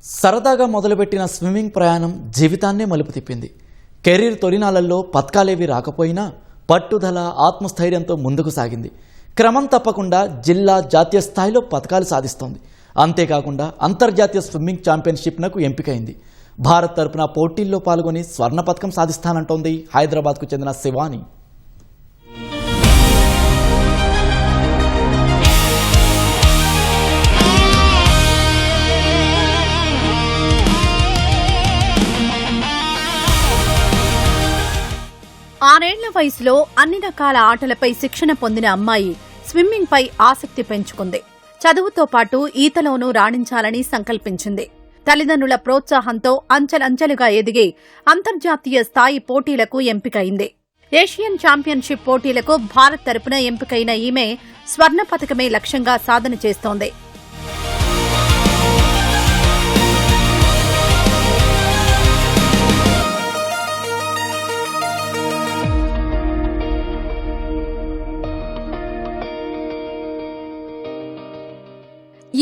సరదాగా మొదలుపెట్టిన స్విమ్మింగ్ ప్రయాణం జీవితాన్నే మలుపు తిప్పింది. కెరీర్ తొలినాళ్లలో పతకాలేవి రాకపోయినా పట్టుదల, ఆత్మస్థైర్యంతో ముందుకు సాగింది. క్రమం తప్పకుండా జిల్లా, జాతీయ స్థాయిలో పతకాలు సాధిస్తోంది. అంతేకాకుండా అంతర్జాతీయ స్విమ్మింగ్ ఛాంపియన్షిప్నకు ఎంపికైంది. భారత్ తరపున పోటీల్లో పాల్గొని స్వర్ణ పతకం సాధిస్తానంటోంది హైదరాబాద్కు చెందిన శివాని. ఆరేళ్ల వయసులో అన్ని రకాల ఆటలపై శిక్షణ పొందిన అమ్మాయి స్విమ్మింగ్ పై ఆసక్తి పెంచుకుంది. చదువుతో పాటు ఈతలోనూ రాణించాలని సంకల్పించింది. తల్లిదండ్రుల ప్రోత్సాహంతో అంచెలంచెలుగా ఎదిగి అంతర్జాతీయ స్థాయి పోటీలకు ఎంపికైంది. ఏషియన్ ఛాంపియన్షిప్ పోటీలకు భారత్ తరపున ఎంపికైన ఈమె స్వర్ణ పతకమే లక్ష్యంగా సాధన చేస్తోంది.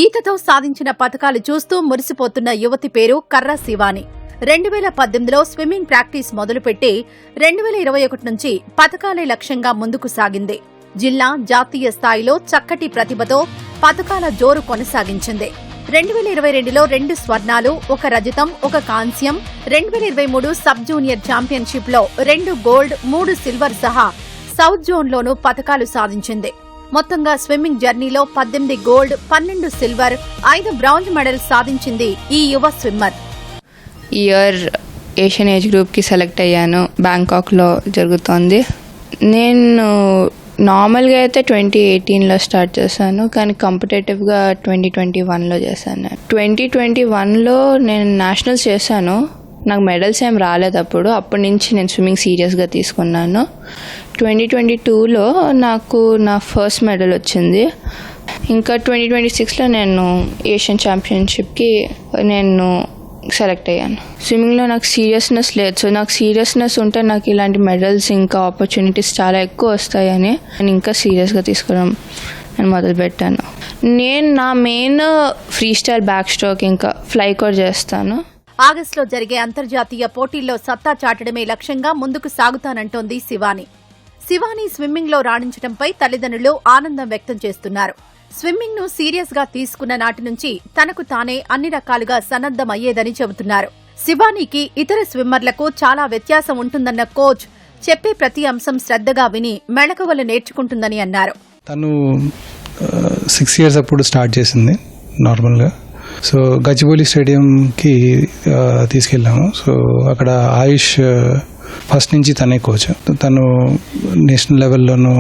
ఈతతో సాధించిన పతకాలు చూస్తూ మురిసిపోతున్న యువతి పేరు కర్ర శివాని. 2018లో స్విమ్మింగ్ ప్రాక్టీస్ మొదలుపెట్టి 2021 నుంచి పతకాలే లక్ష్యంగా ముందుకు సాగింది. జిల్లా, జాతీయ స్థాయిలో చక్కటి ప్రతిభతో పతకాల జోరు కొనసాగించింది. 2022లో 2 స్వర్ణాలు, 1 రజతం, 1 కాంస్యం, 2023 సబ్ జూనియర్ ఛాంపియన్షిప్లో 2 గోల్డ్, 3 సిల్వర్ సహా సౌత్ జోన్లోనూ పతకాలు సాధించింది. మొత్తంగా స్విమ్మింగ్ జర్నీలో 18 గోల్డ్, 12 సిల్వర్, 5 బ్రాంజ్ మెడల్స్ సాధించింది ఈ యువ స్విమ్మర్. ఈ ఇయర్ ఏషియన్ ఏజ్ గ్రూప్కి సెలెక్ట్ అయ్యాను. బ్యాంకాక్లో జరుగుతోంది. నేను నార్మల్గా అయితే 2018లో స్టార్ట్ చేశాను, కానీ కాంపిటేటివ్గా 2021లో చేశాను. 2021లో నేను నేషనల్స్ చేశాను. నాకు మెడల్స్ ఏం రాలేదు. అప్పటి నుంచి నేను స్విమ్మింగ్ సీరియస్గా తీసుకున్నాను. 2022లో నాకు నా ఫస్ట్ మెడల్ వచ్చింది. ఇంకా 2026లో నేను ఏషియన్ ఛాంపియన్షిప్కి నేను సెలెక్ట్ అయ్యాను. స్విమ్మింగ్లో నాకు సీరియస్నెస్ లేదు. సో నాకు సీరియస్నెస్ ఉంటే నాకు ఇలాంటి మెడల్స్ ఇంకా ఆపర్చునిటీస్ చాలా ఎక్కువ వస్తాయని నేను ఇంకా సీరియస్గా తీసుకోవడం నేను మొదలుపెట్టాను. నేను నా main free style back stroke ఇంకా ఫ్లై కూడా చేస్తాను. ఆగస్టులో జరిగే అంతర్జాతీయ పోటీల్లో సత్తా చాటడమే లక్ష్యంగా ముందుకు సాగుతానంటోంది శివాని. శివాని స్విమ్మింగ్లో రాణించడంపై తల్లిదండ్రులు ఆనందం వ్యక్తం చేస్తున్నారు. స్విమ్మింగ్ ను సీరియస్ గా తీసుకున్న నాటి నుంచి తనకు తానే అన్ని రకాలుగా సన్నద్దమయ్యేదని చెబుతున్నారు. శివానికి ఇతర స్విమ్మర్లకు చాలా వ్యత్యాసం ఉంటుందన్న కోచ్ చెప్పే ప్రతి అంశం శ్రద్ధగా విని మెళకువలు నేర్చుకుంటుందని అన్నారు. తను 6 years అప్పుడు స్టార్ట్ చేసింది నార్మల్గా. సో గచ్చిబౌలి స్టేడియంకి తీసుకెళ్ళాము. సో అక్కడ ఆయుష్ ఫస్ట్ నుంచి తనే కోచ్. తను నేషనల్ లెవెల్లోనూ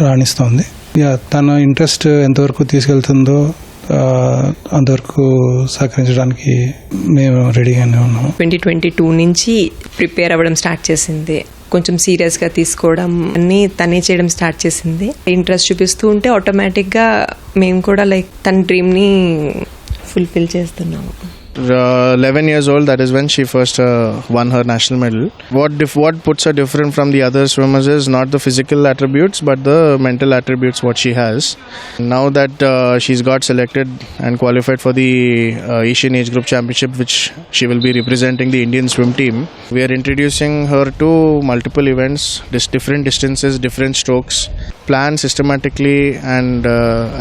రాణిస్తోంది. తన ఇంట్రెస్ట్ ఎంతవరకు తీసుకెళ్తుందో అంతవరకు సహకరించడానికి మేము రెడీగానే ఉన్నాము. 2022 నుంచి ప్రిపేర్ అవ్వడం స్టార్ట్ చేసింది. కొంచెం సీరియస్గా తీసుకోవడం అన్నీ తనే చేయడం స్టార్ట్ చేసింది. ఇంట్రెస్ట్ చూపిస్తూ ఉంటే ఆటోమేటిక్గా మేము కూడా తన డ్రీమ్ని ఫుల్ఫిల్ చేస్తున్నాము. 11 years old, that is when she first won her national medal. What puts her different from the other swimmers is not the physical attributes but the mental attributes what she has. Now that she's got selected and qualified for the Asian Age Group Championship, which she will be representing the Indian swim team, we are introducing her to multiple events, different distances, different strokes, plan systematically and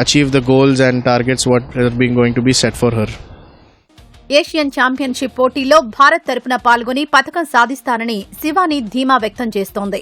achieve the goals and targets what are being going to be set for her. Asian championship పోటీల్లో భారత్ తరపున పాల్గొని పతకం సాధిస్తానని శివాని ధీమా వ్యక్తం చేస్తోంది.